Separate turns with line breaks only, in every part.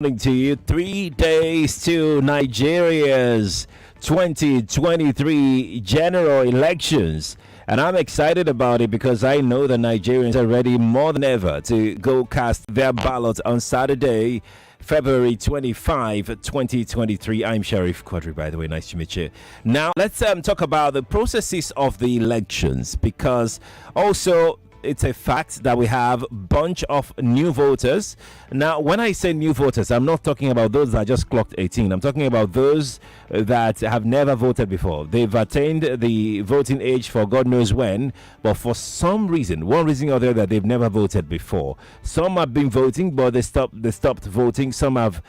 Morning to you. 3 days to Nigeria's 2023 general elections. And I'm excited about it because I know the Nigerians are ready more than ever to go cast their ballots on Saturday, February 25, 2023. I'm Sheriff Quadry, by the way. Nice to meet you. Now, let's talk about the processes of the elections because also it's a fact that we have a bunch of new voters. Now, when I say new voters, I'm not talking about those that just clocked 18. I'm talking about those that have never voted before. They've attained the voting age for God knows when, but for some reason, one reason or the other, they've never voted before. Some have been voting, but they stopped voting. Some have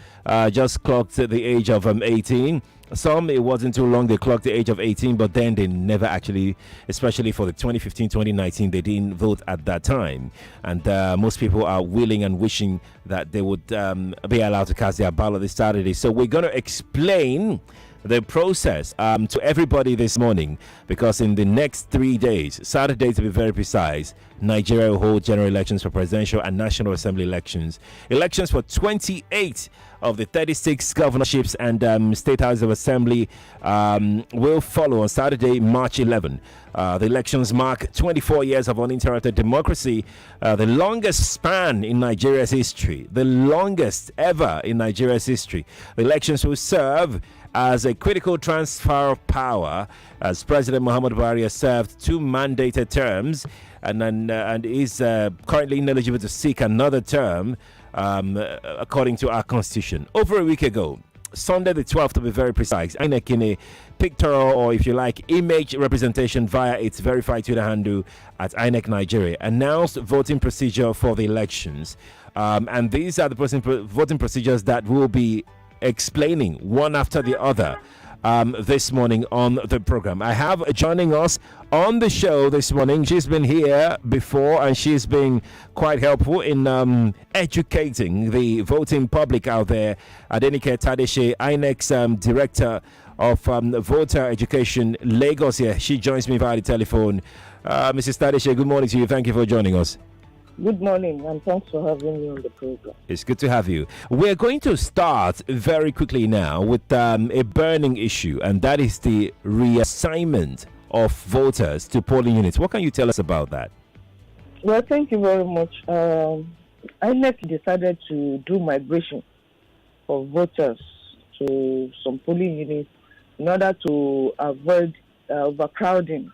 just clocked the age of 18. Some, it wasn't too long, they clocked the age of 18, but then they never actually, especially for the 2015-2019, they didn't vote at that time. And most people are willing and wishing that they would be allowed to cast their ballot this Saturday. So we're going to explain the process to everybody this morning because in the next 3 days, Saturday to be very precise, Nigeria will hold general elections for presidential and national assembly elections. Elections for 28 of the 36 governorships and state houses of assembly will follow on Saturday, March 11. The elections mark 24 years of uninterrupted democracy, the longest span in Nigeria's history, the longest ever in Nigeria's history. The elections will serve as a critical transfer of power, as President Muhammad Buhari has served 2 mandated terms and is currently ineligible to seek another term, according to our constitution. Over a week ago, Sunday the 12th to be very precise, Adenike, in a pictorial or if you like image representation via its verified Twitter handle at INEC Nigeria, announced voting procedure for the elections. And these are the voting procedures that will be explaining one after the other this morning on the program. I have joining us on the show this morning. She's been here before and she's been quite helpful in educating the voting public out there. Adenike Tadeshe, INEC's Director of Voter Education, Lagos here. She joins me via the telephone. Mrs. Tadeshe, good morning to you. Thank you for joining us.
Good morning, and thanks for having me on the program.
It's good to have you. We're going to start very quickly now with a burning issue, and that is the reassignment of voters to polling units. What can you tell us about that?
Well, thank you very much. INEC decided to do migration of voters to some polling units in order to avoid overcrowding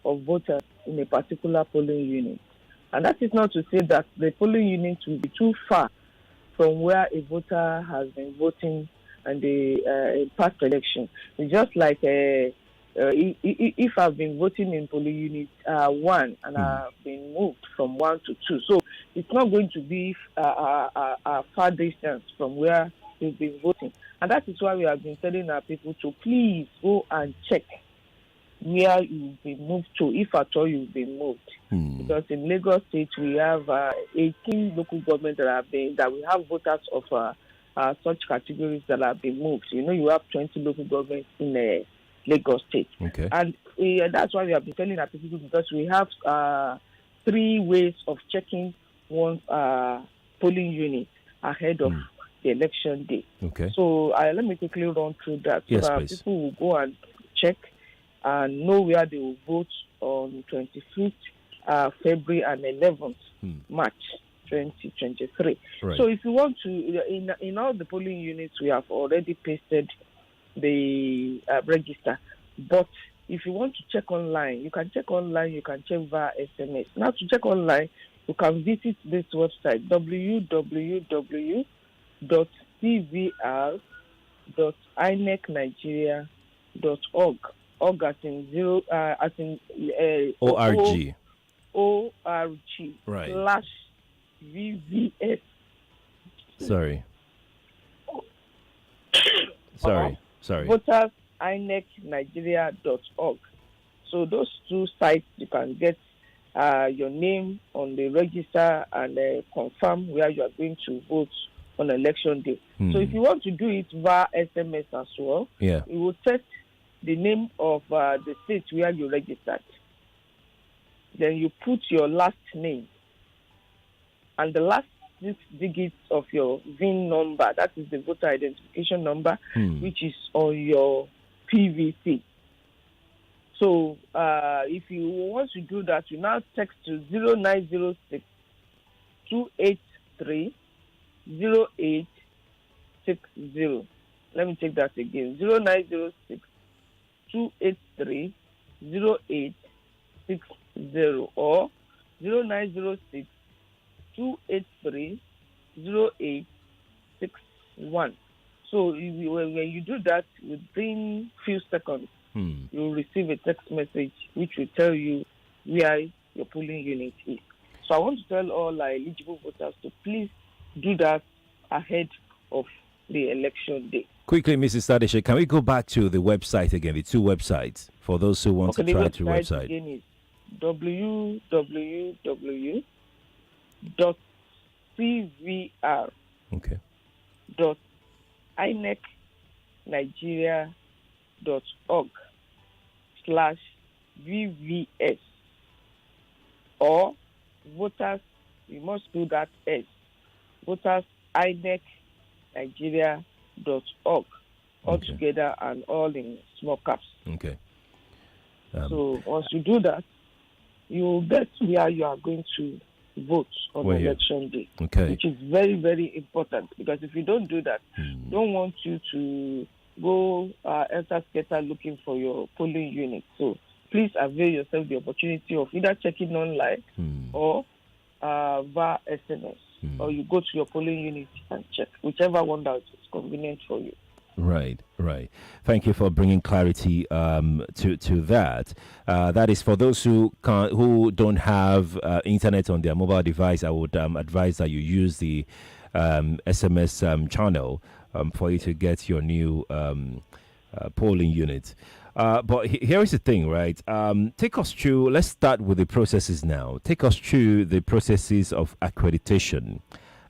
of voters in a particular polling unit. And that is not to say that the polling unit will be too far from where a voter has been voting and the past election. It's just like if I've been voting in polling unit 1 and I've been moved from 1 to 2. So it's not going to be a far distance from where you've been voting. And that is why we have been telling our people to please go and check where you've been moved to, if at all you've been moved. Because in Lagos State we have 18 local governments that we have voters of such categories that have been moved. You know, you have 20 local governments in Lagos State.
Okay.
And that's why we have been telling our people, because we have 3 ways of checking one's polling unit ahead of the election day.
Okay.
So let me quickly run through that.
Yes,
so
please.
People will go and check and know where they will vote on 25th February and 11th March 2023.
Right.
So if you want to, in all the polling units, we have already pasted the register. But if you want to check online, you can check online, you can check via SMS. Now to check online, you can visit this website, www.cvr.inecnigeria.org. Org as in
ORG.
ORG
Right.
/VVS.
Sorry.
Voters inecnigeria.org. So those 2 sites, you can get your name on the register and confirm where you are going to vote on election day. So if you want to do it via SMS as well, you will text the name of the state where you registered. Then you put your last name. And the last 6 digits of your VIN number. That is the voter identification number, which is on your PVC. So if you want to do that, you now text to 0906 283 0860. Let me take that again. 0906 283 0860 or 0906 283 0861. So when you do that within few seconds, you'll receive a text message which will tell you where your polling unit is. So I want to tell all our eligible voters to please do that ahead of the election day.
Quickly, Mrs. Tadeshe, can we go back to the website again, the two websites, for those who want to try the website?
Again is www.cvr.
Okay.
.inecnigeria.org/VVS or voters, you must do that S, voters inecnigeria.org all together and all in small caps.
Okay.
So once you do that, you'll get where you are going to vote on election day, which is very, very important, because if you don't do that, don't want you to go enter-scatter looking for your polling unit. So please avail yourself the opportunity of either checking online or via SMS, or you go to your polling unit and check, whichever one that is convenient for you.
Right. Thank you for bringing clarity to that. That is for those who don't have internet on their mobile device. I would advise that you use the SMS channel for you to get your new polling unit. But here is the thing, right? Take us through. Let's start with the processes now. Take us through the processes of accreditation,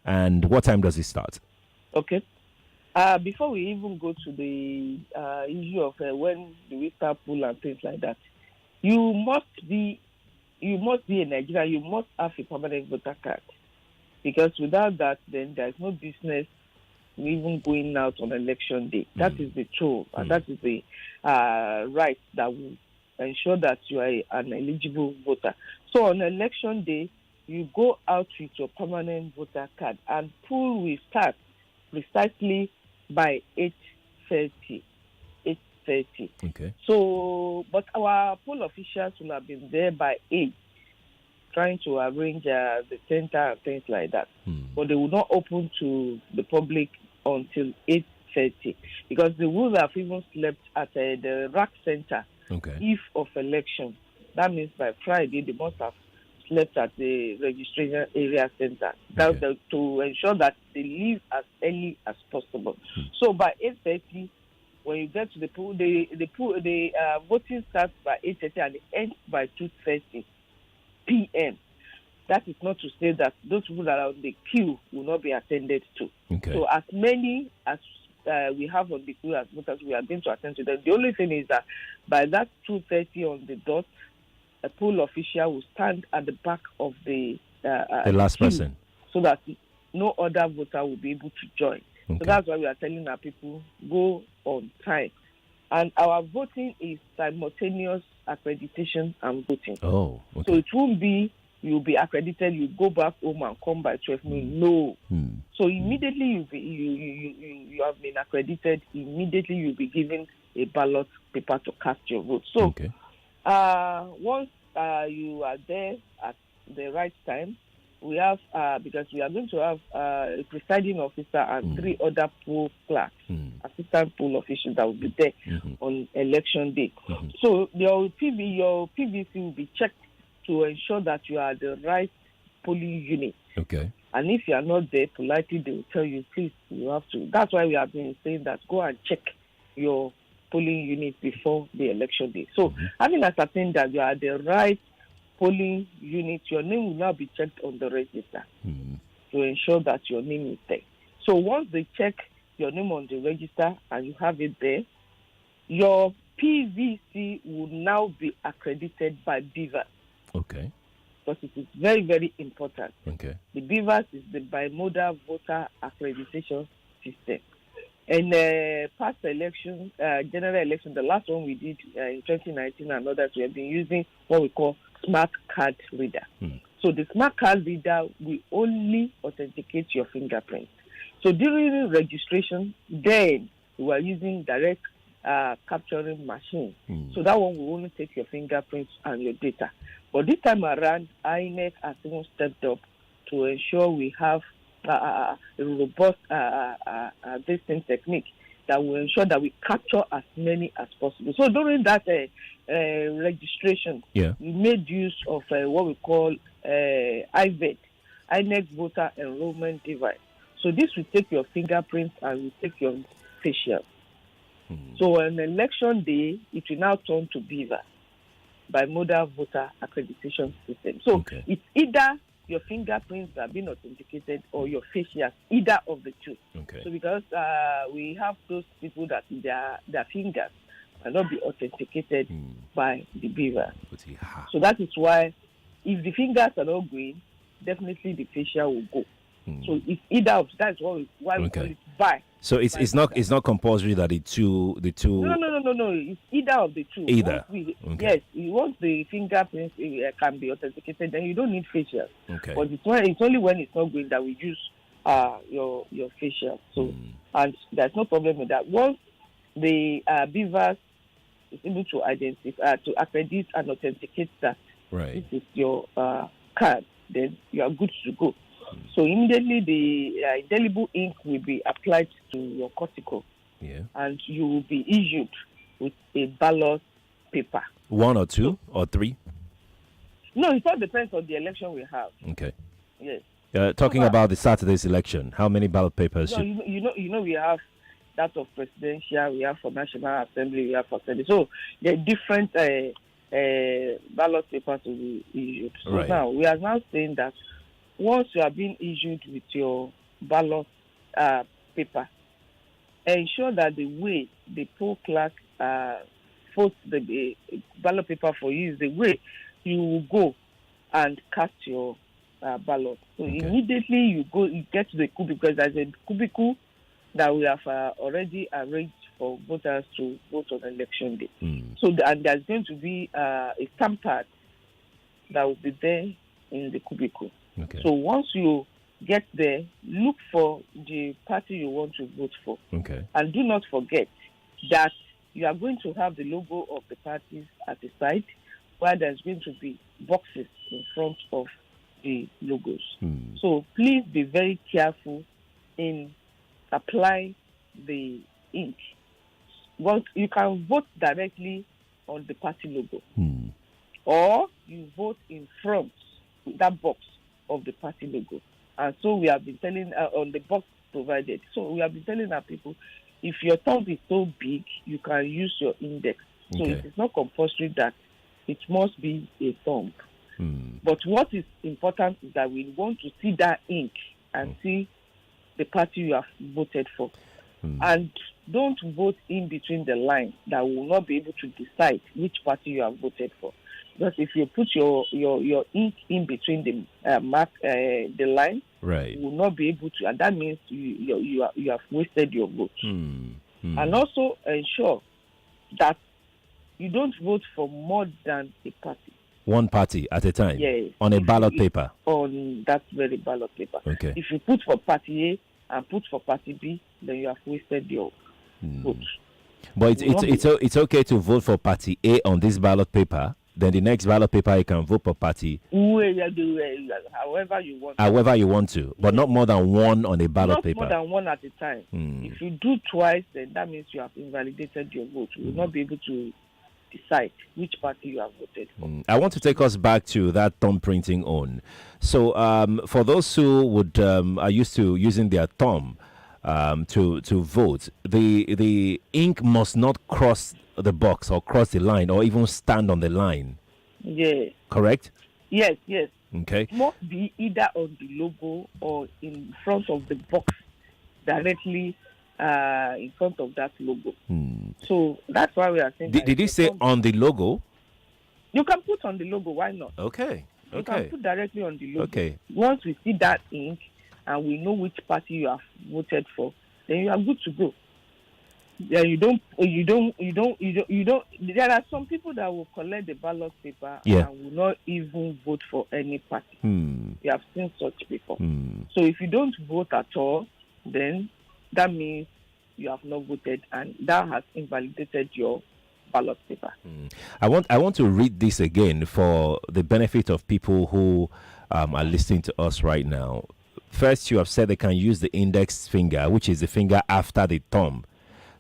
and what time does it start?
Okay. Before we even go to the issue of when do we start poll and things like that, you must be a Nigerian. You must have a permanent voter card, because without that, then there is no business even going out on election day. That is the truth, and that is the right that will ensure that you are an eligible voter. So on election day, you go out with your permanent voter card, and poll will start precisely by 8:30.
Okay.
So, but our poll officials will have been there by 8, trying to arrange the center and things like that. But they will not open to the public until 8:30, because the rules have even slept at the rack center. If of election, that means by Friday they must have slept at the registration area center to ensure that they leave as early as possible. So by 8:30, when you get to the pool, the voting starts by 8:30 and it ends by 2:30 p.m. That is not to say that those people that are on the queue will not be attended to. So as many as we have on the queue as voters, we are going to attend to them. The only thing is that by that 2:30 on the dot, a poll official will stand at the back of the
last person,
so that no other voter will be able to join. So that's why we are telling our people, go on time. And our voting is simultaneous accreditation and voting. So it won't be you'll be accredited, you go back home and come by 12 noon. No. So immediately you have been accredited, immediately you'll be given a ballot paper to cast your vote. So once you are there at the right time, we have, because we are going to have a presiding officer and 3 other poll clerks, assistant poll officials that will be there on election day. So your PVC will be checked to ensure that you are the right polling unit. And if you are not there, politely they will tell you, please, you have to. That's why we have been saying that go and check your polling unit before the election day. So having ascertained that you are the right polling unit, your name will now be checked on the register to ensure that your name is there. So once they check your name on the register and you have it there, your PVC will now be accredited by BIVA. because it is very, very important.
Okay.
The BVAS is the bimodal voter accreditation system. And past elections, general election, the last one we did in 2019 and others, we have been using what we call smart card reader. So the smart card reader will only authenticate your fingerprint. So during registration, then we were using direct capturing machine. So that one will only take your fingerprints and your data. But this time around, INEC has even stepped up to ensure we have a robust this technique that will ensure that we capture as many as possible. So during that registration, we made use of what we call IVED, INEC Voter Enrollment Device. So this will take your fingerprints and will take your facial. So on election day, it will now turn to BVAS, bimodal voter accreditation system. So it's either your fingerprints are being authenticated or your facials, either of the two. So because we have those people that their fingers cannot be authenticated by the BVAS. So that is why if the fingers are not going, definitely the facial will go. So it's either of that's why we call it by.
So it's not compulsory that the two.
No. It's either of the two.
Either.
Yes. Once the fingerprints can be authenticated, then you don't need facial. But it's only when it's not going that we use your facial. So and there's no problem with that. Once the BVAS is able to identify, to accredit and authenticate that this is your card, then you are good to go. So immediately the indelible ink will be applied to your cortical, and you will be issued with a ballot paper.
1 or 2 or 3?
No, it all depends on the election we have. Yes.
Talking about the Saturday's election, how many ballot papers?
No, you know, we have that of presidential, we have for National Assembly, we have for Senate. So there are different ballot papers to be issued. So now we are now saying that once you are being issued with your ballot paper, ensure that the way the poll clerk votes the ballot paper for you is the way you will go and cast your ballot. So immediately you get to the cubicle, because there's a cubicle that we have already arranged for voters to vote on election day. So and there's going to be a stamp pad that will be there in the cubicle. So once you get there, look for the party you want to vote for. And do not forget that you are going to have the logo of the parties at the side, where there's going to be boxes in front of the logos. So please be very careful in applying the ink. Once you can vote directly on the party logo, or you vote in front with that box of the party logo. And so we have been telling on the box provided. So we have been telling our people, if your thumb is so big, you can use your index. So it is not compulsory that it must be a thumb. But what is important is that we want to see that ink and see the party you have voted for. And don't vote in between the lines that will not be able to decide which party you have voted for. Because if you put your ink in between the the line, you will not be able to, and that means you have wasted your vote. And also ensure that you don't vote for more than a party.
One party at a time?
Yes.
On a ballot paper?
On that very ballot paper. If you put for party A and put for party B, then you have wasted your vote.
But it's okay to vote for party A on this ballot paper. Then the next ballot paper, you can vote for party.
However you want.
However you want to, but not more than one on a ballot paper.
Not more than one at a time. If you do twice, then that means you have invalidated your vote. You will not be able to decide which party you have voted for.
I want to take us back to that thumb printing on. So for those who would are used to using their thumb to vote, the ink must not cross the box or cross the line or even stand on the line.
Yeah.
Correct?
Yes.
Okay.
It must be either on the logo or in front of the box, directly in front of that logo. So that's why we are saying.
Did you say on the logo?
You can put on the logo. Why not?
Okay.
You can
Okay.
put directly on the logo.
Okay.
Once we see that ink and we know which party you have voted for, then you are good to go. Yeah, you don't. There are some people that will collect the ballot paper
Yeah.
and will not even vote for any party.
Hmm.
We have seen such before.
Hmm.
So if you don't vote at all, then that means you have not voted, and that has invalidated your ballot paper.
I want to read this again for the benefit of people who are listening to us right now. First, you have said they can use the index finger, which is the finger after the thumb.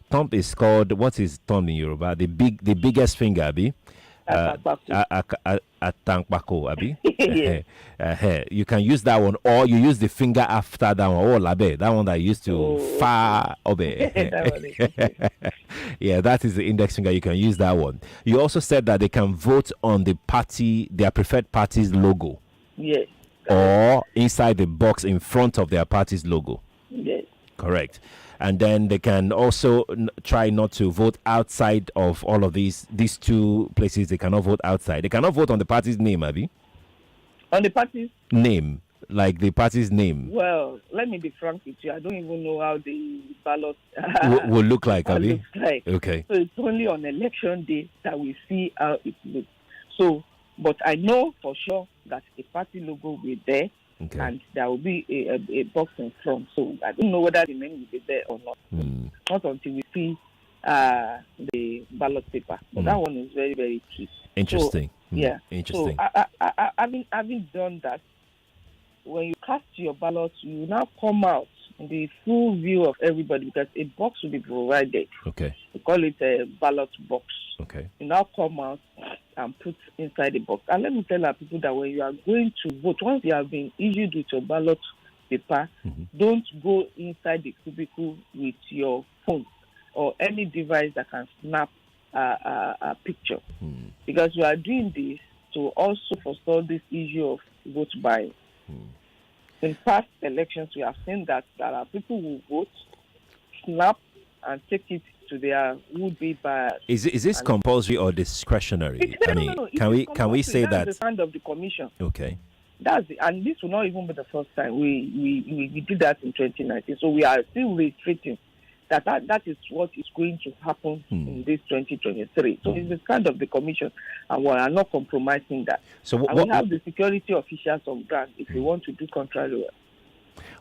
Thumb is called, what is thumb in Yoruba? The biggest finger, Abi. Atankpako, Abi.
Yes.
You can use that one, or you use the finger after that one. Oh, labe, that one that used to far obe. Yeah, that is the index finger. You can use that one. You also said that they can vote on the party, their preferred party's logo.
Yes.
Or inside the box in front of their party's logo.
Yes.
Correct. And then they can also try not to vote outside of all of these two places. They cannot vote outside. They cannot vote on the party's name, Abby.
On the party's
name, like the party's name.
Well, let me be frank with you. I don't even know how the ballot
will look like, Abby.
Looks like.
Okay.
So it's only on election day that we see how it looks. So, but I know for sure that a party logo will be there. Okay. And there will be a box in front. So I don't know whether the name will be there or not. Not until we see the ballot paper. But that one is very, very key.
Interesting.
So, yeah.
Interesting.
So having done that, when you cast your ballot, you now come out in the full view of everybody because a box will be provided.
Okay.
We call it a ballot box.
Okay.
You now come out and put inside the box. And let me tell our people that when you are going to vote, once you have been issued with your ballot paper, don't go inside the cubicle with your phone or any device that can snap a picture. Because you are doing this to also forestall this issue of vote buying. In past elections, we have seen that there are people who vote, snap, and take it to their would-be buyers.
Is this compulsory or discretionary?
No.
Can we say that?
That's the stand of the commission.
Okay.
That's it. And this will not even be the first time. We did that in 2019. So we are still reiterating that is what is going to happen in this 2023. So it's the stand of the commission, and we are not compromising that. So we have the security officials on ground if we want to do contrary.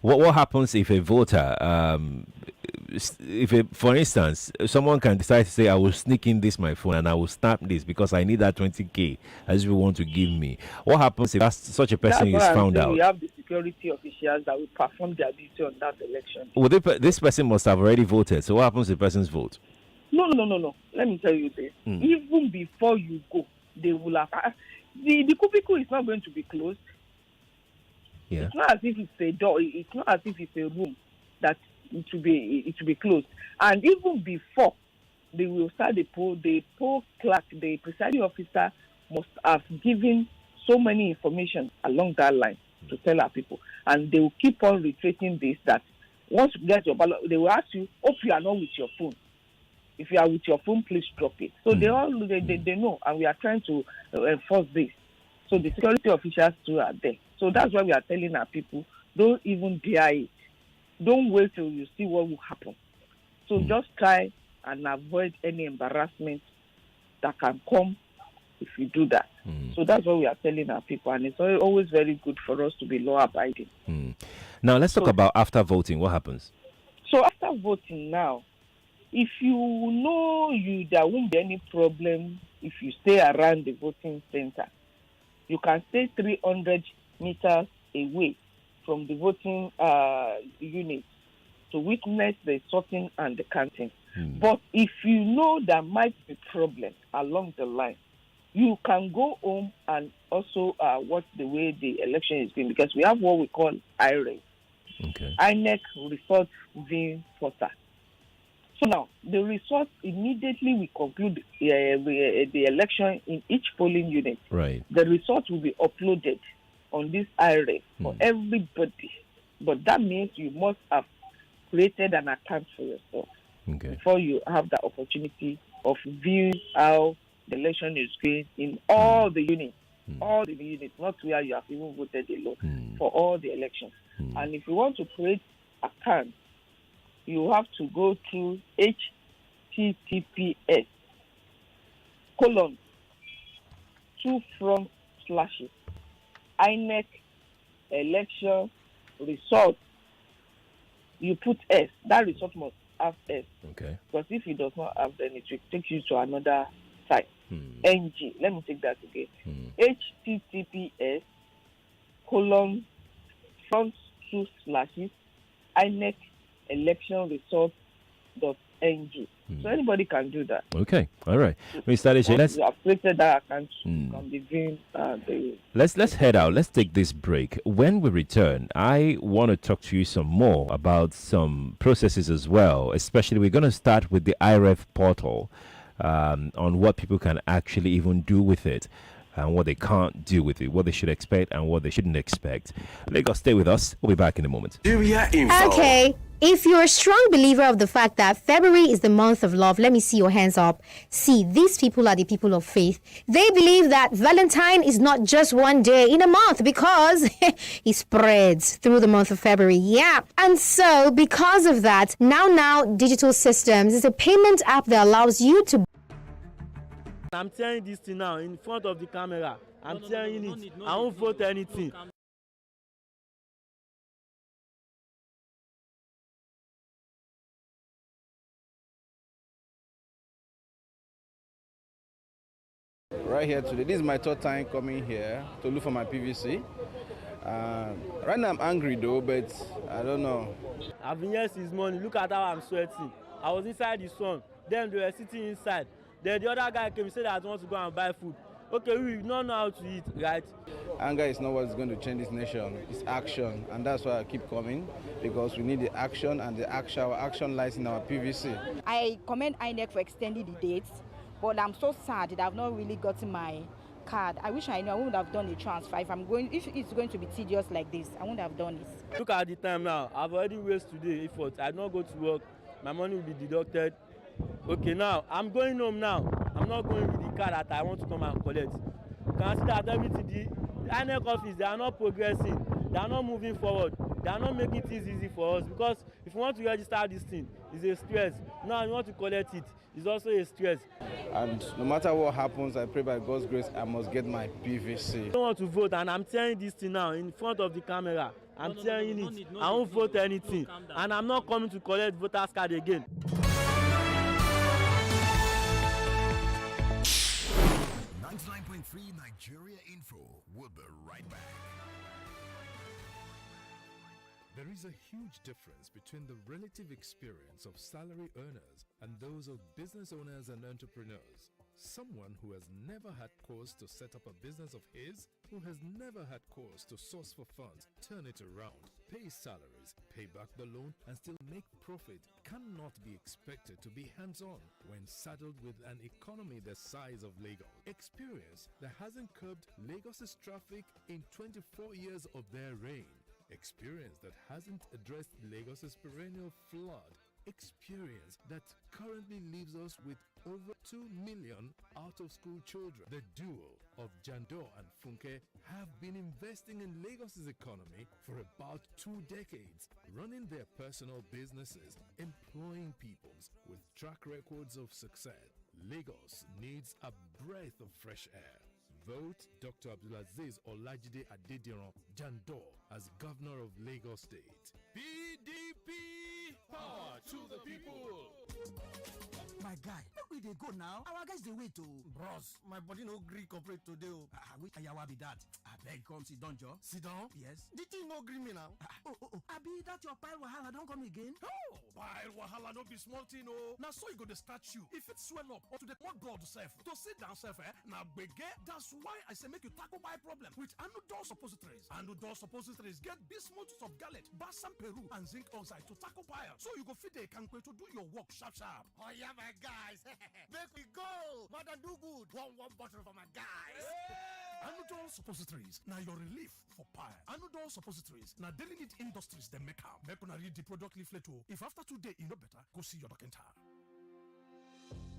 What happens if a voter, for instance, someone can decide to say, I will sneak in this my phone and I will snap this because I need that 20K as you want to give me. What happens if such a person is found out?
We have the security officials that will perform their duty on that election.
Well, this person must have already voted. So what happens to the person's vote?
No. Let me tell you this. Even before you go, they will have... The cubicle is not going to be closed.
Yeah.
It's not as if it's a door. It's not as if it's a room that it will be closed. And even before they will start the poll clerk, the presiding officer must have given so many information along that line to tell our people. And they will keep on reiterating this, that once you get your ballot, they will ask you, hope you are not with your phone. If you are with your phone, please drop it. So they know, and we are trying to enforce this. So the security officials too are there. So that's why we are telling our people, don't even dare it. Don't wait till you see what will happen. So just try and avoid any embarrassment that can come if you do that. So that's what we are telling our people. And it's always very good for us to be law-abiding.
Now, let's talk about after voting. What happens?
So after voting now, if you know there won't be any problem if you stay around the voting center, you can stay 300 meters away from the voting unit to witness the sorting and the counting. But if you know there might be problem along the line, you can go home and also watch the way the election is going, because we have what we call IRE, INEC Result Viewing Portal. So now, the results, immediately we conclude the election in each polling unit.
Right.
The results will be uploaded on this IRA for everybody. But that means you must have created an account for yourself before you have the opportunity of viewing how the election is going in all the units. all the units, not where you have even voted alone, for all the elections. And if you want to create account, you have to go through https colon 2 INEC election result. You put S. That result must have S.
Okay.
Because if it does not have, then it will take you to another site. NG. Let me take that again. https colon INEC election result .ng. So anybody can do that.
Okay, all right, Mr. Tadeshe,
Once you have created that account, you can be doing
let's head out. Let's take this break. When we return, I want to talk to you some more about some processes as well. Especially, we're going to start with the IREF portal, on what people can actually even do with it, and what they can't do with it, what they should expect and what they shouldn't expect. Lagos, stay with us. We'll be back in a moment.
Okay. If you're a strong believer of the fact that February is the month of love, let me see your hands up. See, these people are the people of faith. They believe that Valentine is not just one day in a month because it spreads through the month of February. Yeah. And so, because of that, Now Digital Systems is a payment app that allows you to.
I'm telling this thing now in front of the camera. I'm telling it. I won't vote anything.
Right here today. This is my third time coming here to look for my PVC. Right now I'm angry though, but I don't know.
I've been here since morning. Look at how I'm sweating. I was inside the sun. Then they were sitting inside. Then the other guy came and said that I want to go and buy food. Okay, we don't know how to eat, right?
Anger is not what's going to change this nation. It's action, and that's why I keep coming, because we need the action, and our action lies in our PVC.
I commend INEC for extending the dates, but I'm so sad that I've not really gotten my card. I wish I knew. I wouldn't have done a transfer. If it's going to be tedious like this, I wouldn't have done it.
Look at the time now. I've already wasted today effort. I don't go to work. My money will be deducted. Okay, now I'm going home now. I'm not going with the card that I want to come and collect. You can see that everything, the INEC office, they are not progressing. They are not moving forward. They are not making things easy for us, because if you want to register this thing, it's a stress. Now you want to collect it, it's also a stress.
And no matter what happens, I pray by God's grace, I must get my PVC.
I don't want to vote, and I'm telling this thing now in front of the camera. I'm telling it. I won't vote anything, and I'm not coming to collect voters card again.
Nigeria Info will be right back. There is a huge difference between the relative experience of salary earners and those of business owners and entrepreneurs. Someone who has never had cause to set up a business of his, who has never had cause to source for funds, turn it around, pay salaries, pay back the loan, and still make profit cannot be expected to be hands-on when saddled with an economy the size of Lagos. Experience that hasn't curbed Lagos's traffic in 24 years of their reign. Experience that hasn't addressed Lagos's perennial flood. Experience that currently leaves us with over 2 million out-of-school children. The duo of Jando and Funke have been investing in Lagos's economy for about 2 decades, running their personal businesses, employing peoples with track records of success. Lagos needs a breath of fresh air. Vote Dr. Abdulaziz Olajide Adediran Jando as Governor of Lagos State. PDP! Power to the people!
My guy, where we dey go now? Our guys dey wait oh.
Bros, my body no gree cooperate today oh.
Which ayawa be that? Abeg come sit down, Joe.
Sit down?
Yes.
The thing no gree me now.
Abi that your pile wahala don come again?
Oh, pile wahala no be small thing oh. Now so you go dey start you. If it swell up or to the more blood self, to sit down self now gbege. That's why I say make you tackle my problem with Anudol suppositories. Anudol suppositories get bismuth of gallet, balsam peru, and zinc oxide to tackle pile. So you go fit a canque to do your work sharp.
Oh yeah, my guys. Make we go. Mother do good. One bottle for my guys.
Anudol suppositories. Now your relief for pile. Anudol suppositories. Now Daily Need Industries they make am. Make una read the product leaflet too. If after 2 days you know better, go see your doctor.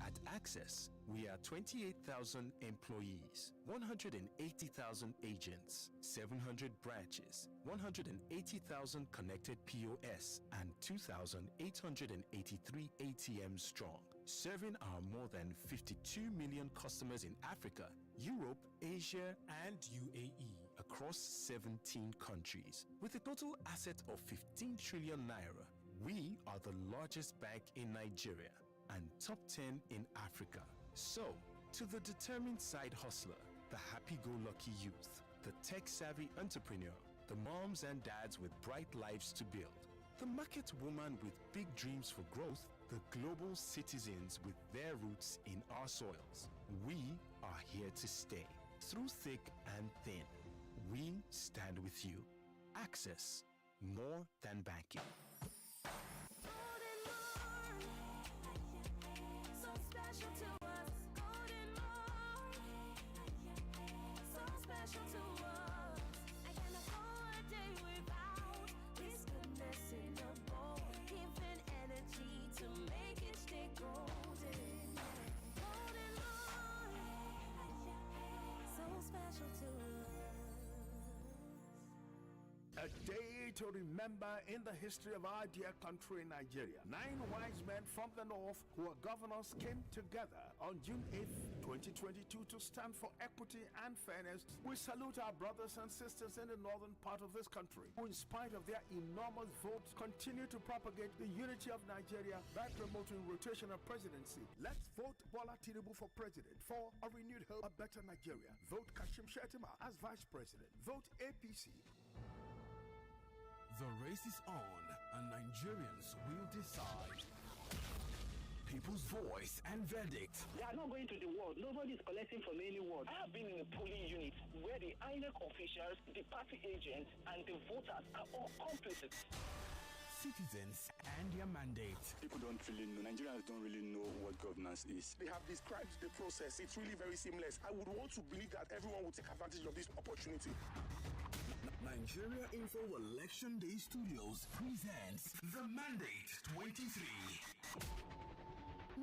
At Access, we are 28,000 employees, 180,000 agents, 700 branches, 180,000 connected POS, and 2,883 ATMs strong, serving our more than 52 million customers in Africa, Europe, Asia, and UAE across 17 countries. With a total asset of 15 trillion naira, we are the largest bank in Nigeria and top 10 in Africa. So, to the determined side hustler, the happy-go-lucky youth, the tech-savvy entrepreneur, the moms and dads with bright lives to build, the market woman with big dreams for growth, the global citizens with their roots in our soils. We are here to stay. Through thick and thin, we stand with you. Access, more than banking.
A day to remember in the history of our dear country, Nigeria. 9 wise men from the north who are governors came together on June 8th, 2022 to stand for equity and fairness. We salute our brothers and sisters in the northern part of this country who, in spite of their enormous votes, continue to propagate the unity of Nigeria by promoting rotational presidency. Let's vote Bola Tinubu for president for a renewed hope, a better Nigeria. Vote Kashim Shettima as vice president. Vote APC.
The race is on, and Nigerians will decide. People's voice and verdict.
They are not going to the ward. Nobody is collecting from any ward. I have been in a polling unit where the INEC officials, the party agents, and the voters are all complicit.
Citizens and their mandate.
People don't really know. Nigerians don't really know what governance is.
They have described the process. It's really very seamless. I would want to believe that everyone will take advantage of this opportunity.
Nigeria Info Election Day Studios presents The Mandate 23.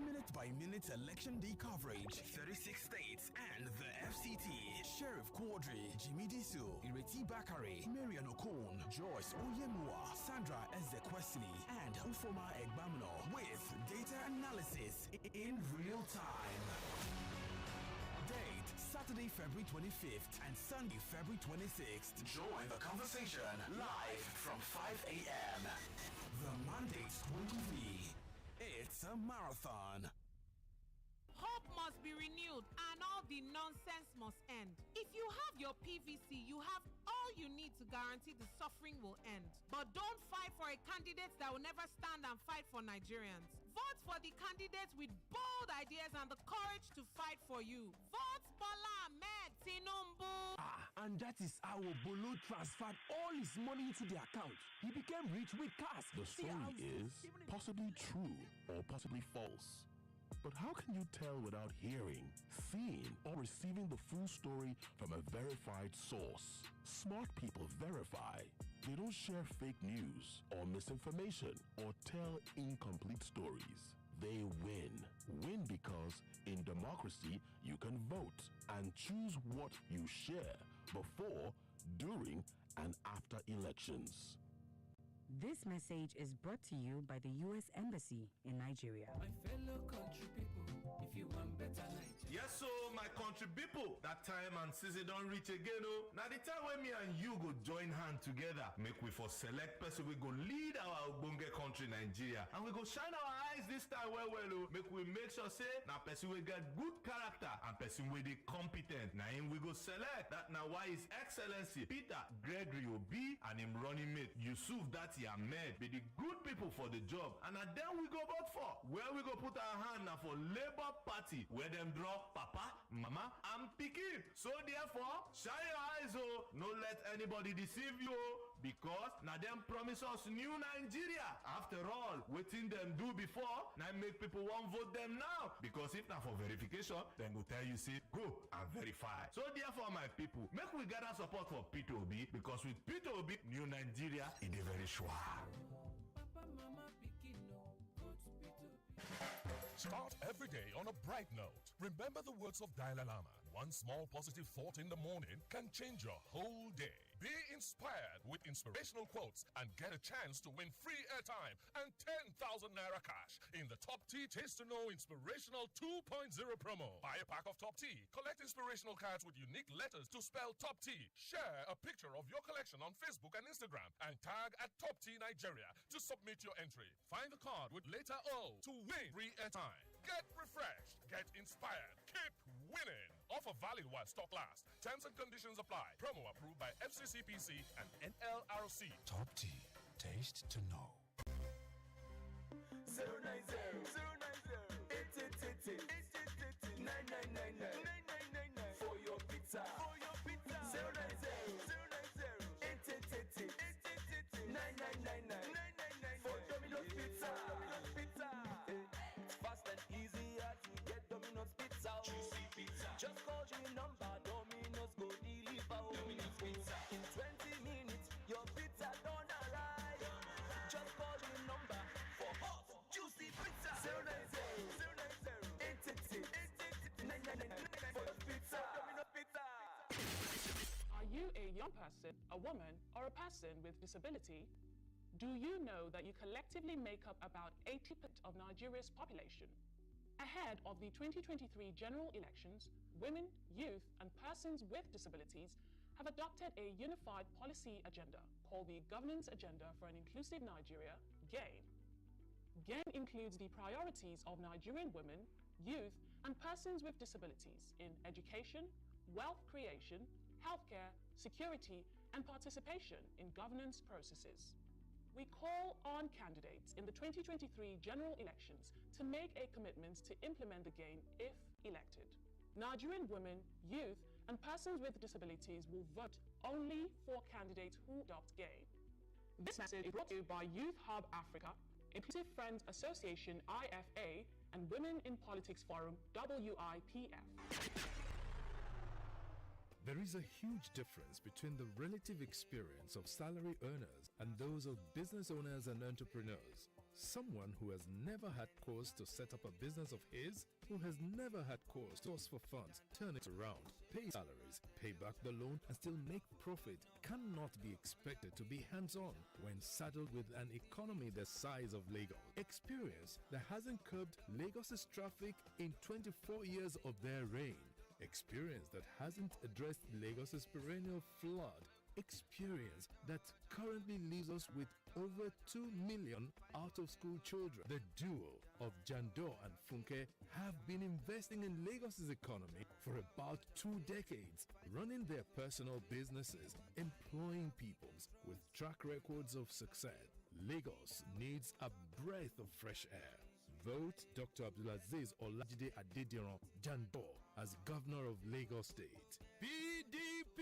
Minute-by-minute election day coverage, 36 states and the FCT. Sheriff Quadry, Jimmy Disu, Ireti Bakare, Marian Okon, Joyce Oyemua, Sandra Ezekwesili, and Ufoma Egbamino with data analysis in real time. Date, Saturday, February 25th and Sunday, February 26th. Join the conversation live from 5 a.m. The Mandate 23. It's a marathon.
Hope must be renewed and all the nonsense must end. If you have your PVC, you have all you need to guarantee the suffering will end. But don't fight for a candidate that will never stand and fight for Nigerians. Vote for the candidates with bold ideas and the courage to fight for you. Vote Bola Ahmed Tinubu.
And that is how Bolo transferred all his money into the account. He became rich with cash.
The story is possibly true or possibly false. But how can you tell without hearing, seeing, or receiving the full story from a verified source? Smart people verify. They don't share fake news or misinformation or tell incomplete stories. They win. Win because in democracy, you can vote and choose what you share before, during, and after elections.
This message is brought to you by the U.S. Embassy in Nigeria.
My fellow country people, if you want better Nigeria.
Yes, so my country people, that time and season don't reach again. Oh, now the time when me and you go join hand together, make we for select person we go lead our Ogbonge country Nigeria, and we go shine our eyes this time well. Oh, make we make sure say now person we get good character and person we the competent. Now him we go select that now why His Excellency Peter Gregory Obi and him running mate Yusuf that Ahmed be the good people for the job, and then we go vote for. Where we go put our hand now for Labour Party, where them draw Papa, Mama, and Pikin. So therefore, shine your eyes, oh, no let anybody deceive you, oh, because now them promise us new Nigeria. After all, waiting them do before, now make people want vote them now. Because if not for verification, then go tell you say go and verify. So therefore, my people, make we gather support for Peter Obi, because with Peter Obi, new Nigeria is very sure.
Papa, Mama, Pikin, no, vote Peter.
Start every day on a bright note. Remember the words of Dalai Lama. One small positive thought in the morning can change your whole day. Be inspired with inspirational quotes and get a chance to win free airtime and 10,000 Naira cash in the Top Tea Taste to Know Inspirational 2.0 promo. Buy a pack of Top Tea, collect inspirational cards with unique letters to spell Top Tea. Share a picture of your collection on Facebook and Instagram and tag at Top Tea Nigeria to submit your entry. Find the card with letter O to win free airtime. Get refreshed, get inspired, keep winning. Offer valid while stock lasts. Terms and conditions apply. Promo approved by FCCPC and NLRC.
Top Tea, taste to know.
090 888 999 for your pizza. 090 888 999 for Domino's Pizza. Fast and easier to get Domino's Pizza. Juicy pizza. Just call your number, Domino's go deliver. Domino's Pizza. In 20 minutes, your pizza don't arrive. Just call your number for hot, juicy pizza. 090 888 999 for your pizza. Domino's Pizza.
Are you a young person, a woman, or a person with disability? Do you know that you collectively make up about 80% of Nigeria's population? Ahead of the 2023 general elections, women, youth, and persons with disabilities have adopted a unified policy agenda called the Governance Agenda for an Inclusive Nigeria, GAIN. GAIN includes the priorities of Nigerian women, youth, and persons with disabilities in education, wealth creation, healthcare, security, and participation in governance processes. We call on candidates in the 2023 general elections to make a commitment to implement the GAIN if elected. Nigerian women, youth, and persons with disabilities will vote only for candidates who adopt GAIN. This message is brought to you by Youth Hub Africa, Inclusive Friends Association IFA, and Women in Politics Forum WIPF.
There is a huge difference between the relative experience of salary earners and those of business owners and entrepreneurs. Someone who has never had cause to set up a business of his, who has never had cause to source for funds, turn it around, pay salaries, pay back the loan, and still make profit cannot be expected to be hands-on when saddled with an economy the size of Lagos. Experience that hasn't curbed Lagos's traffic in 24 years of their reign. Experience that hasn't addressed Lagos's perennial flood. Experience that currently leaves us with over 2 million out-of-school children. The duo of Jando and Funke have been investing in Lagos's economy for about 2 decades, running their personal businesses, employing peoples with track records of success. Lagos needs a breath of fresh air. Vote Dr. Abdulaziz Olajide Adediran Jando as Governor of Lagos State. PDP!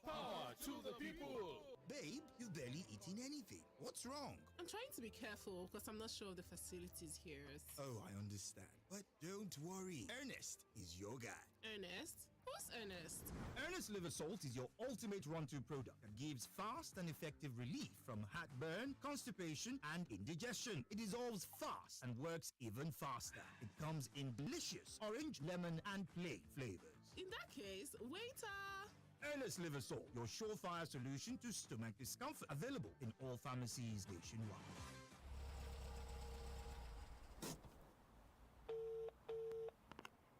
Power to the people!
Babe, you've barely eaten anything. What's wrong?
I'm trying to be careful because I'm not sure of the facilities here.
Oh, I understand. But don't worry. Ernest is your guy.
Ernest? Who's Ernest?
Ernest Liver Salt is your ultimate run-to product that gives fast and effective relief from heartburn, constipation, and indigestion. It dissolves fast and works even faster. It comes in delicious orange, lemon, and plain flavors.
In that case, waiter!
Ernest Liver Salt, your surefire solution to stomach discomfort. Available in all pharmacies nationwide.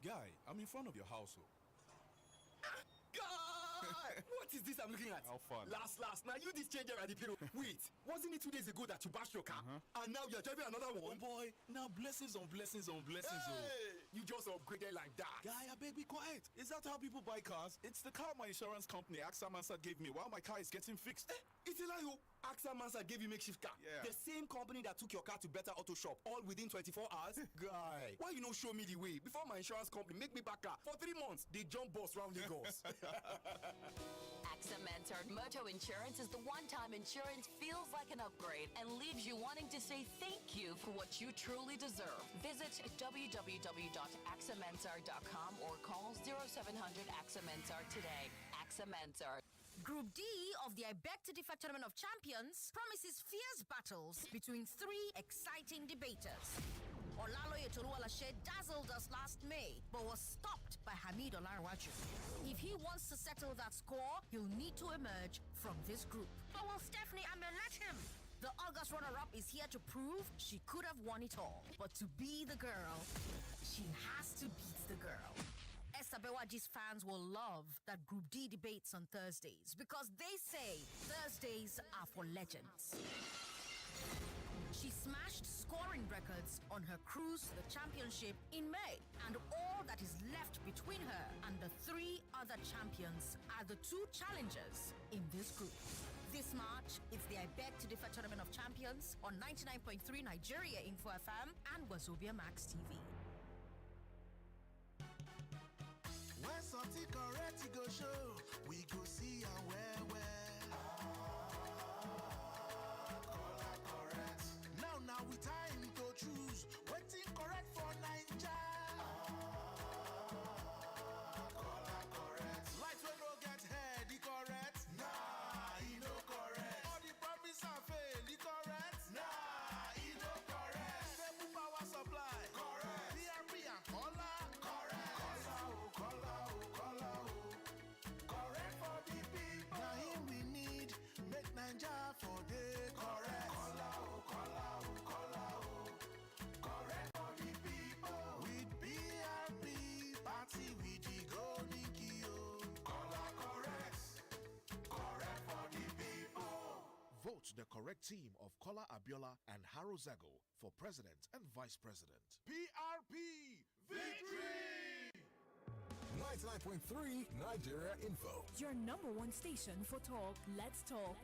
Guy, I'm in front of your household.
God! What is this I'm looking at?
How fun.
Last. Now you this changer at the pillow. Wait, wasn't it 2 days ago that you bashed your car? And now you're driving another one?
Oh boy, now blessings on blessings on blessings.
Hey! You just upgraded like that.
Guy, I beg be quiet. Is that how people buy cars? It's the car my insurance company, AXA Mansa, gave me while my car is getting fixed.
It's a lie. AXA Mansa gave you makeshift car.
Yeah.
The same company that took your car to Better Auto Shop all within 24 hours. Guy, why you not show me the way? Before my insurance company make me back car for 3 months, they jump boss round Lagos.
AXA Mentored Moto Insurance is the one-time insurance feels like an upgrade and leaves you wanting to say thank you for what you truly deserve. Visit www.axamentor.com or call 0700 AXA Mentor today. AXA Mentor.
Group D of the I Beg to Differ Tournament of Champions promises fierce battles between 3 exciting debaters. Olaloye Toluwalashe dazzled us last May, but was stopped by Hamid Olarwaju. If he wants to settle that score, he'll need to emerge from this group. But will Stephanie Amen let him? The August runner-up is here to prove she could have won it all. But to be the girl, she has to beat the girl. Esther Bewaji's fans will love that Group D debates on Thursdays because they say Thursdays are for legends. She smashed scoring records on her cruise to the championship in May, and all that is left between her and the 3 other champions are the 2 challengers in this group. This March, it's the I Beg to Differ Tournament of Champions on 99.3 Nigeria Info FM and Wazobia Max TV.
When something correct go show, we go see and where. Correct. Now we time to choose. Waiting correct for Naija. Correct. Light when no get head, the correct. Nah, he no correct. All the promise and fail, the correct. Nah, he no correct. Stable power supply. Correct. PRP and color. Correct. Color. Correct for the people. Now here we need make Naija for the correct. Color. Correct for the people. With PRP party with the golden key. Color correct. Correct for the people.
Vote the correct team of Kola Abiola and Haro Zago for president and vice president.
PRP victory!
99.3 Nigeria Info.
Your number one station for talk. Let's talk.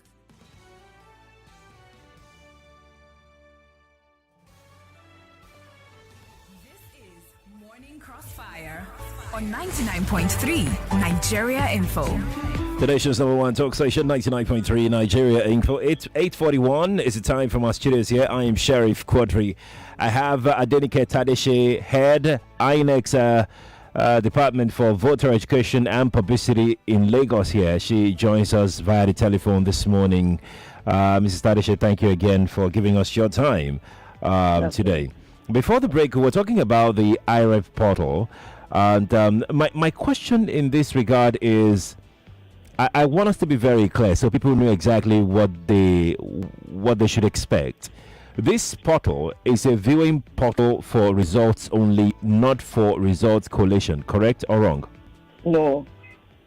This is Morning Crossfire on 99.3 Nigeria Info.
Today's number one talk station, 99.3 Nigeria Info. It's 8:41 is the time from our studios here. I am Sheriff Quadry. I have Adenike Tadeshe, head INEX Department for Voter Education and Publicity in Lagos here. She joins us via the telephone this morning. Mrs. Tadeshe, thank you again for giving us your time today. Before the break, we were talking about the IREF portal. And my question in this regard is, I want us to be very clear so people know exactly what they should expect. This portal is a viewing portal for results only, not for results collation, correct or wrong?
No,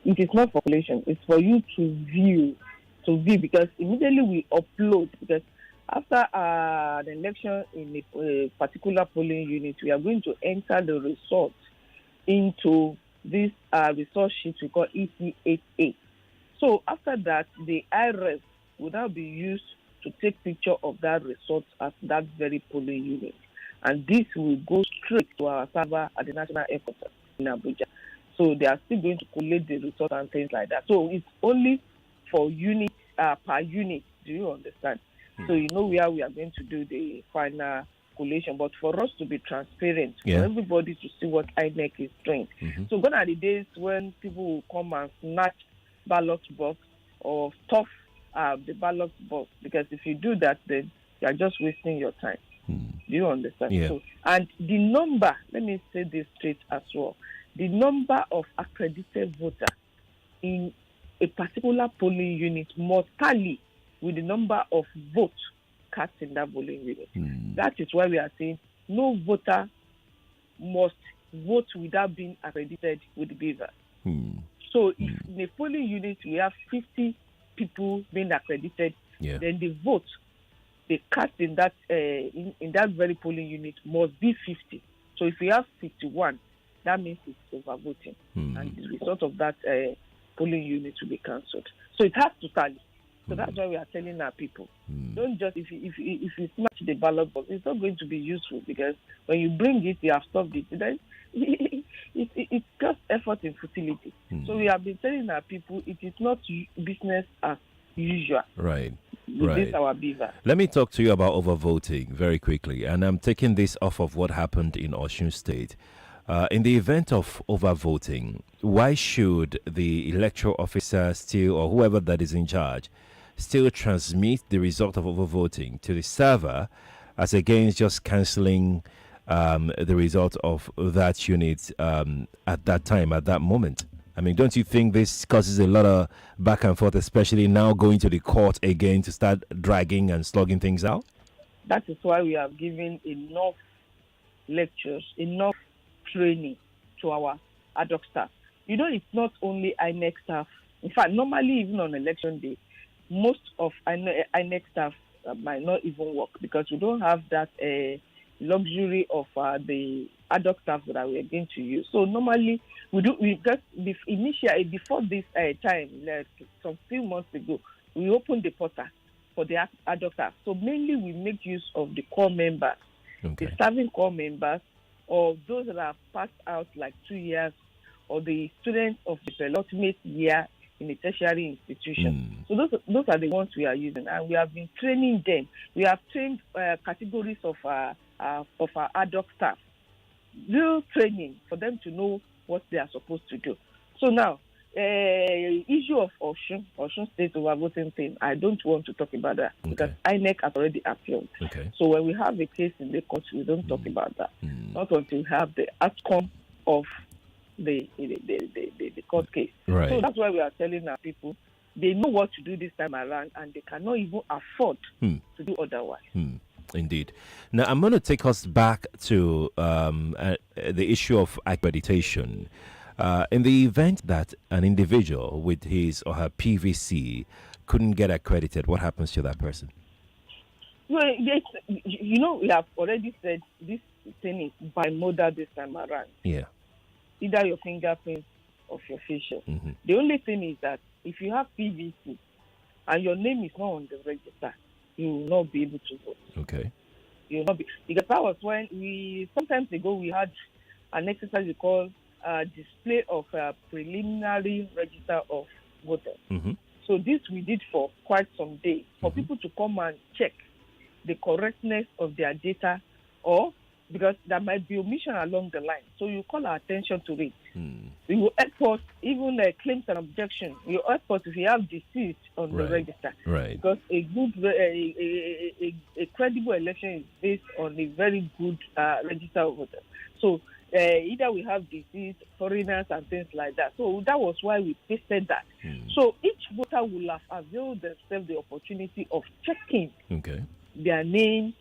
it is not for collation. It's for you to view, because immediately we upload, because after the election in a particular polling unit, we are going to enter the results into this resource sheet we call EC88. So after that, the IREF will now be used to take picture of that result at that very polling unit. And this will go straight to our server at the National Headquarters in Abuja. So they are still going to collate the result and things like that. So it's only for unit per unit. Do you understand? So you know where we are going to do the final collation. But for us to be transparent, for everybody to see what INEC is doing. So gone are the days when people will come and snatch ballot box or stuff the ballot box, because if you do that, then you are just wasting your time. Do you understand?
Yeah.
So, and the number, let me say this straight as well, the number of accredited voters in a particular polling unit must tally with the number of votes cast in that polling unit. That is why we are saying no voter must vote without being accredited with the beaver. So if in a polling unit we have 50 people being accredited, then the vote they cast in that in that very polling unit must be 50. So if we have 51, that means it's overvoting, and the result of that polling unit will be cancelled. So it has to tally. So that's why we are telling our people, don't just if you smash the ballot box, it's not going to be useful, because when you bring it, you have stopped it. Then it's just effort in futility. So we have been telling our people it is not business as usual.
Right.
This our beaver.
Let me talk to you about overvoting very quickly, and I'm taking this off of what happened in Osun State. In the event of overvoting, why should the electoral officer still, or whoever that is in charge, still transmit the result of overvoting to the server, as against just cancelling the result of that unit at that time, at that moment. I mean, don't you think this causes a lot of back and forth, especially now going to the court again to start dragging and slugging things out?
That is why we have given enough lectures, enough training to our ad hoc staff. It's not only INEC staff. In fact, normally even on election day, most of INEC staff might not even work because we don't have that luxury of the ad hoc staff that we are going to use. So normally we just initially before this time, like some few months ago, we opened the portal for the ad hoc staff. So mainly we make use of the core members, the serving core members, or those that have passed out like 2 years, or the students of the penultimate year in a tertiary institution. So those are the ones we are using, and we have been training them. We have trained categories of our ad hoc staff, real training for them to know what they are supposed to do. So now, issue of Osun State overvoting thing, I don't want to talk about that because INEC has already appealed. So when we have a case in the court, we don't talk about that. Not until we have the outcome of the court case.
Right.
So that's why we are telling our people they know what to do this time around, and they cannot even afford to do otherwise.
Indeed. Now, I'm going to take us back to the issue of accreditation. In the event that an individual with his or her PVC couldn't get accredited, what happens to that person?
Well, we have already said this thing is bimodal this time around.
Yeah.
Either your fingerprints or your facial. The only thing is that if you have PVC and your name is not on the register, you will not be able to vote.
Okay.
You will not be, because that was when sometimes ago we had an exercise we call display of preliminary register of voters. So this we did for quite some days for people to come and check the correctness of their data, or because there might be omission along the line. So you call our attention to it. We will help us, even claims and objections. You help us if you have deceased on the register.
Right.
Because a good, a credible election is based on a very good register of voters. So either we have deceased, foreigners, and things like that. So that was why we pasted that. So each voter will have availed themselves the opportunity of checking their name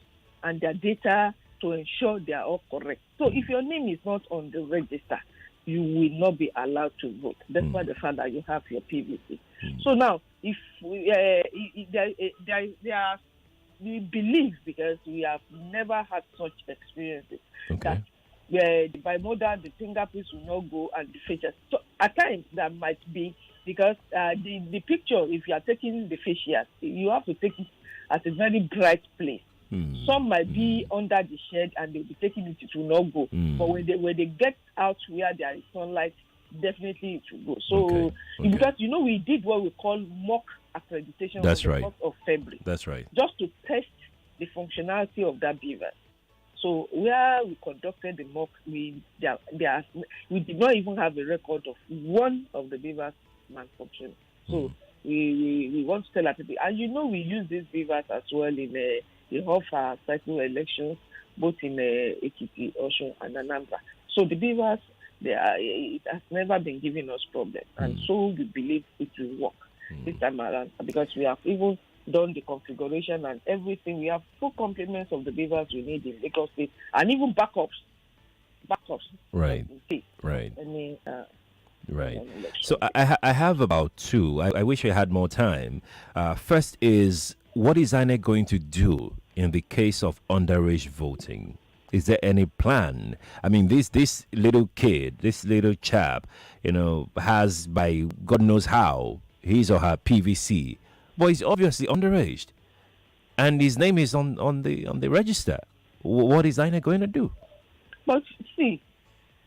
and their data to ensure they are all correct. So if your name is not on the register, you will not be allowed to vote. That's why the fact that you have your PVC. So now, if we believe, because we have never had such experiences, that the bimodal, the fingerprints will not go and the features. So at times that might be because the picture, if you are taking the facials, you have to take it at a very bright place. Some might be under the shed and they'll be taking it, it will not go. But when they get out where there is sunlight, definitely it will go. So because we did what we call mock accreditation on the 1st of February.
That's right.
Just to test the functionality of that beaver. So where we conducted the mock, we did not even have a record of one of the beavers malfunctioning. So we want to tell our people, and we use these beavers as well in the half cycle elections, both in Ekiti, Osun, and Anambra. So the beavers, it has never been giving us problems, and so we believe it will work this time around, because we have even done the configuration and everything. We have full complements of the beavers we need in Lagos State, and even backups.
Right. Right.
Any,
right. So I have about two. I wish I had more time. First is, what is INEC going to do in the case of underage voting? Is there any plan? I mean, this little kid, this little chap, has, by God knows how, his or her PVC, but he's obviously underage, and his name is on the register. What is INEC going to do?
But see,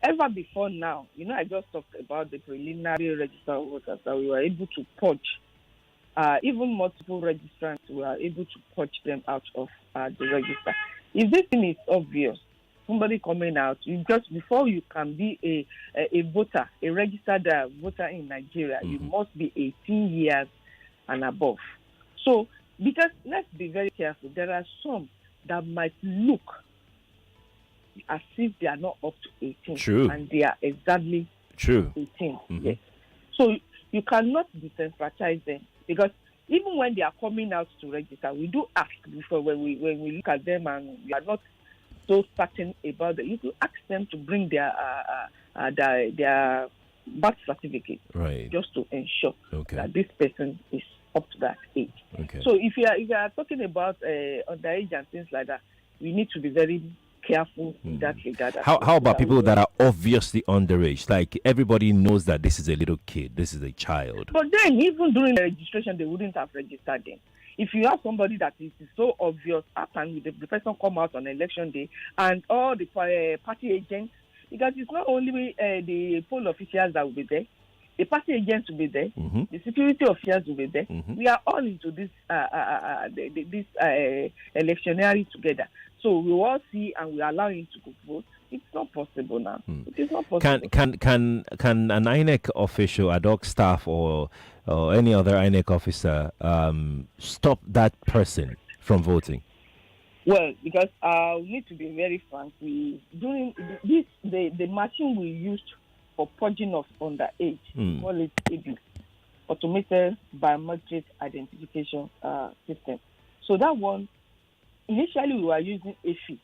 ever before now, I just talked about the preliminary register of voters that we were able to purge. Even multiple registrants were able to purge them out of the register. If this thing is obvious, somebody coming out, just before you can be a voter, a registered voter in Nigeria, you must be 18 years and above. So, because let's be very careful, there are some that might look as if they are not up to 18.
True.
And they are exactly
True.
18.
Mhm.
Yes. So you cannot disenfranchise them, because even when they are coming out to register, we do ask before when we look at them and we are not so certain about them. You could ask them to bring their birth certificate,
Right.
just to ensure
Okay.
that this person is up to that age.
Okay.
So if you are talking about underage and things like that, we need to be very careful in that regard. as
How
well,
about
so
people
we
that
don't-
are obviously underage? Like everybody knows that this is a little kid, this is a child.
But then, even during the registration, they wouldn't have registered them. If you have somebody that is so obvious, how can the person come out on election day and all the party agents? Because it's not only the poll officials that will be there, the party agents will be there, the security officials will be there. We are all into this electionary together. So we all see and we allow him to vote. It's not possible now. It is not possible.
Can an INEC official, ad hoc staff, or any other INEC officer stop that person from voting?
Well, because we need to be very frank. During this, the machine we used for purging of underage, call it ABIS, automated biometric identification system. So that one, initially we were using AFI,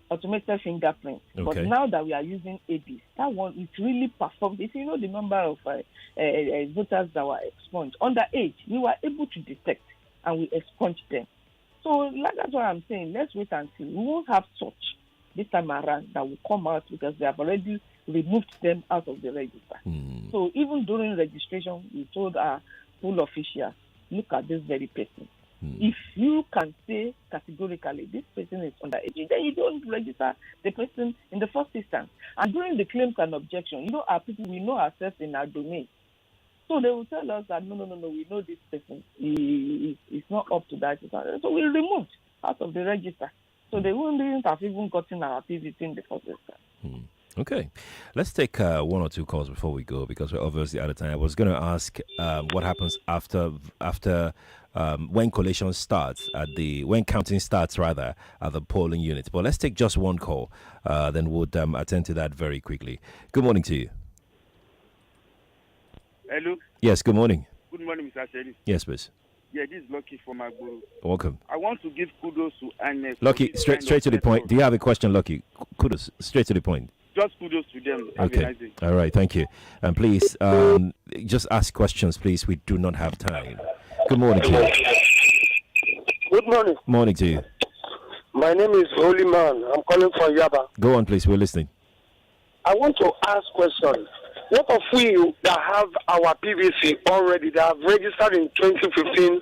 automated fingerprint. But
Okay.
now that we are using ABIS, that one it really performed. If you know the number of voters that were expunged underage, we were able to detect and we expunged them. So that's what I'm saying. Let's wait and see. We won't have such this time around that will come out, because they have already removed them out of the register. So even during registration, we told our poll officials, look at this very person. If you can say categorically this person is underage, then you don't register the person in the first instance. And during the claims and objection, our people, we know ourselves in our domain. So they will tell us that no, we know this person is not up to that. So we removed out of the register. So they wouldn't have even gotten our PVC in the first instance.
Okay, let's take one or two calls before we go, because we're obviously out of time. I was going to ask what happens after when collation starts when counting starts rather at the polling unit. But let's take just one call, then we'll attend to that very quickly. Good morning to you.
Hello.
Yes, good morning.
Good morning, Mr. Sheriff.
Yes, please.
Yeah, this is Lucky from Agboro.
Welcome.
I want to give kudos to Agnes.
Lucky, straight to the point. Do you have a question, Lucky? Kudos, straight to the point.
Just kudos to them. Have a
Okay.
nice day.
All right. Thank you. And please, just ask questions, please. We do not have time. Good morning to you.
Good morning.
Morning to you.
My name is Holy Man. I'm calling from Yaba.
Go on, please. We're listening.
I want to ask question. What of we that have our PVC already, that have registered in 2015,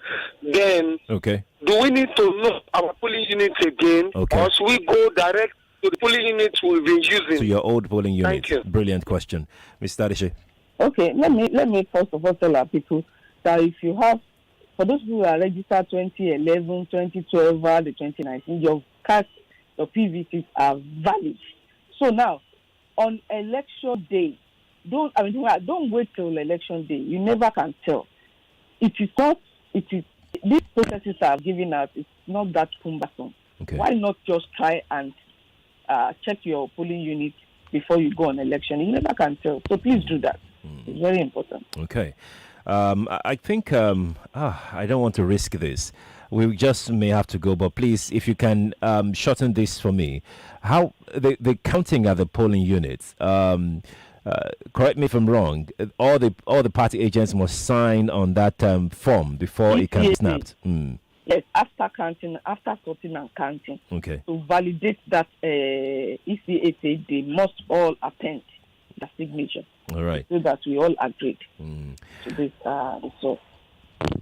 then
Okay.
do we need to know our polling units again?
Okay.
Or should we go direct to the polling units we've been using?
To your old polling unit.
Thank you.
Brilliant question. Mr. Tadeshe.
Okay, let me first of all tell our people that if you have, for those who are registered 2011, 2012, the 2019, your cards, your PVCs are valid. So now, on election day, don't wait till election day. You never can tell. These processes are giving out. It's not that cumbersome.
Okay.
Why not just try and check your polling unit before you go on election? You never can tell. So please do that. It's very important.
Okay. I think I don't want to risk this. We just may have to go, but please, if you can shorten this for me. How the counting at the polling units? Correct me if I'm wrong. All the party agents must sign on that form before it can be snapped.
Yes, after sorting and counting.
Okay.
To validate that ECAT, they must all append the signature.
All right.
So that we all agreed to this result.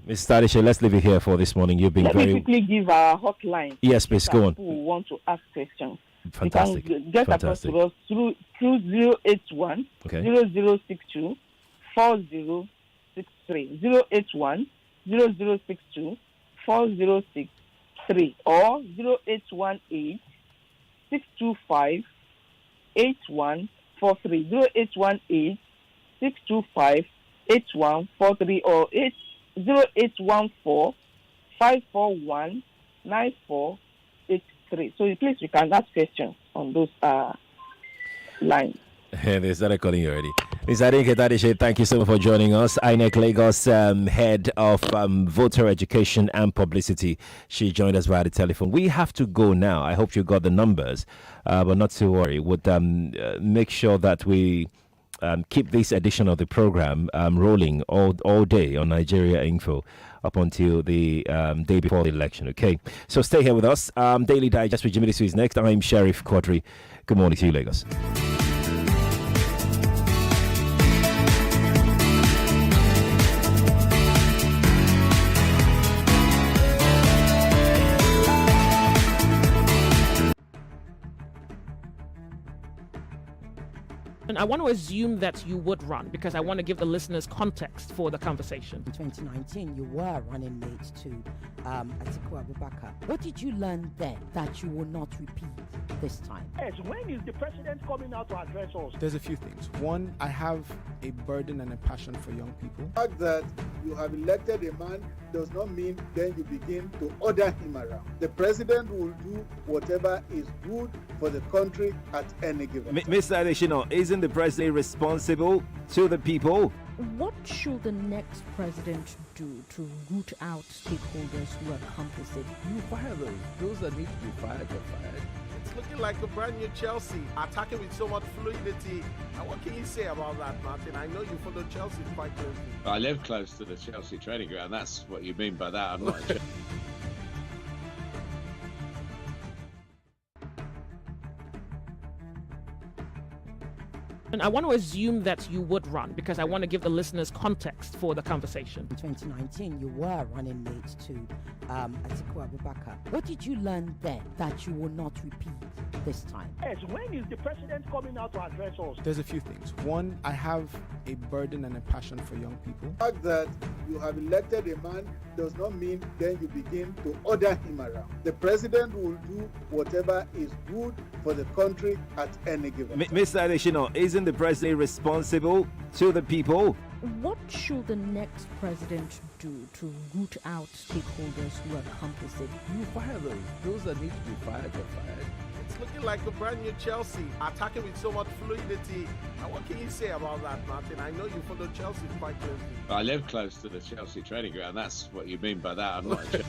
Ms. Tadeshe, let's leave it here for this morning. You've been
Let
very...
me quickly give our hotline.
Yes, please, go on.
Who want to ask questions.
Fantastic.
You can get across to us through 081 0062 4063. 081 0062 4063 or 0818 625 8143. 0818 625 8143 or 0814 541 9483. So please, you can ask questions. on those lines.
They started calling you already. Ms. Adenike Tadeshe, thank you so much for joining us. INEC Lagos head of voter education and publicity. She joined us via the telephone. We have to go now. I hope you got the numbers, but not to worry. Would make sure that we keep this edition of the program rolling all day on Nigeria Info up until the day before the election. Okay, so stay here with us. Daily Digest with Jimmy Disu is next. I'm Sheriff Quadry. Good morning to you, Lagos.
And I want to assume that you would run because I want to give the listeners context for the conversation.
In 2019, you were running mate to Atiku Abubakar. What did you learn then that you will not repeat this time?
Yes, when is the president coming out to address us?
There's a few things. One, I have a burden and a passion for young people.
The fact that you have elected a man does not mean then you begin to order him around. The president will do whatever is good for the country at any given time.
Mr. Adeshino, isn't the president responsible to the people?
What should the next president do to root out stakeholders who are complicit?
You fire those that need to be fired are fired.
It's looking like a brand new Chelsea, attacking with so much fluidity. And what can you say about that, Martin? I know you follow Chelsea quite closely.
I live close to the Chelsea training ground. That's what you mean by that. I'm not a Chelsea.
And I want to assume that you would run because I want to give the listeners context for the conversation.
In 2019, you were running mate to Atiku Abubakar. What did you learn then that you will not repeat this time?
Yes, when is the president coming out to address us?
There's a few things. One, I have a burden and a passion for young people.
The fact that you have elected a man does not mean then you begin to order him around. The president will do whatever is good for the country at any given time.
Mr. Adeshino, isn't the president responsible to the people?
What should the next president do to root out stakeholders who are complicit?
You fire those that need to be fired are fired.
It's looking like a brand new Chelsea, attacking with so much fluidity. And what can you say about that, Martin? I know you follow Chelsea quite closely.
I live close to the Chelsea training ground. That's what you mean by that. I'm not a Chelsea.